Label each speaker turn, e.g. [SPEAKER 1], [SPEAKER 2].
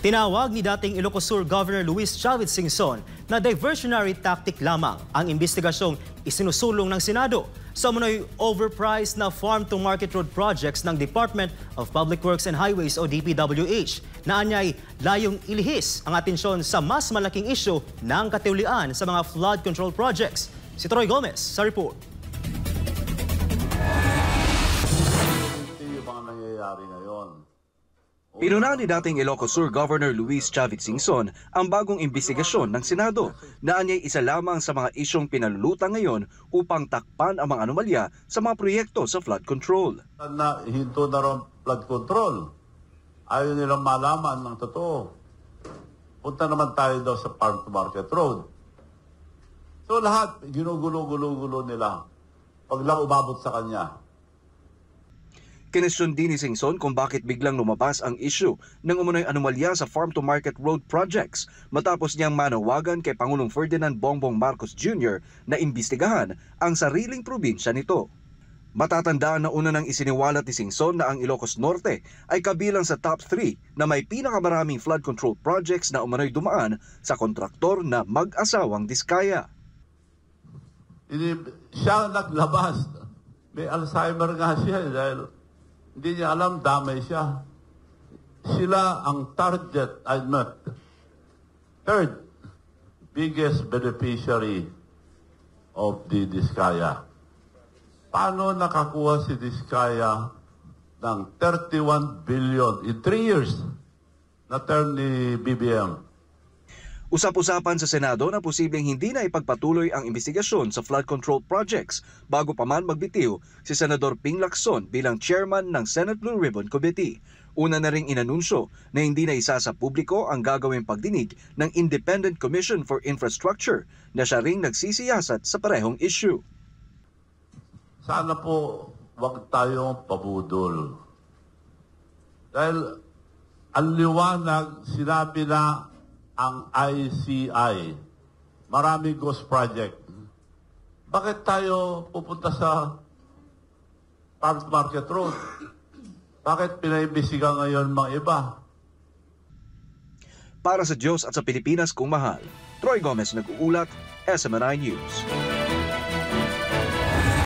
[SPEAKER 1] Tinawag ni dating Ilocos Sur Governor Luis Chavez Singson na diversionary tactic lamang ang investigasyong isinusulong ng Senado sa umano'y overpriced na farm-to-market road projects ng Department of Public Works and Highways o DPWH na anyay layong ilihis ang atensyon sa mas malaking isyu ng katiwalian sa mga flood control projects. Si Troy Gomez sa report.
[SPEAKER 2] Yung mga nangyayari ngayon.
[SPEAKER 3] Pinuna ni dating Ilocos Sur Governor Luis Chavez Singson ang bagong investigasyon ng Senado na anyay isa lamang sa mga isyong pinalulutang ngayon upang takpan ang mga anomalya sa mga proyekto sa flood control.
[SPEAKER 2] Hinto na rin flood control. Ayaw nilang malaman ng totoo. Punta naman tayo daw sa farm to market road. So lahat, ginugulo-gulo nila. Pag lang umabot sa kanya.
[SPEAKER 3] Kinesyon din ni Singson kung bakit biglang lumabas ang issue ng umano'y anomalya sa farm-to-market road projects matapos niyang manawagan kay Pangulong Ferdinand Bongbong Marcos Jr. na imbestigahan ang sariling probinsya nito. Matatandaan na una nang isiniwalat ni Singson na ang Ilocos Norte ay kabilang sa top 3 na may pinakamaraming flood control projects na umano'y dumaan sa kontraktor na mag-asawang Diskaya.
[SPEAKER 2] Siya naglabas. May Alzheimer nga siya dahil hindi niya alam, damay siya. Sila ang target, third biggest beneficiary of the Diskaya. Paano nakakuha si Diskaya ng 31 billion in 3 years na term ni BBM?
[SPEAKER 3] Usap-usapan sa Senado na posibleng hindi na ipagpatuloy ang investigasyon sa flood control projects bago pa man magbitiw si Senador Ping Lacson bilang chairman ng Senate Blue Ribbon Committee. Una na ring inanunsyo na hindi na isa sa publiko ang gagawing pagdinig ng Independent Commission for Infrastructure na siya ring nagsisiyasat sa parehong issue.
[SPEAKER 2] Sana po wag tayong pabudol. Dahil ang liwanag, sinabi na ang ICI, maraming ghost project. Bakit tayo pupunta sa farm market road? Bakit pinaimbisigan ngayon mga iba?
[SPEAKER 3] Para sa Diyos at sa Pilipinas kung mahal, Troy Gomez nag-uulat, SMNI News.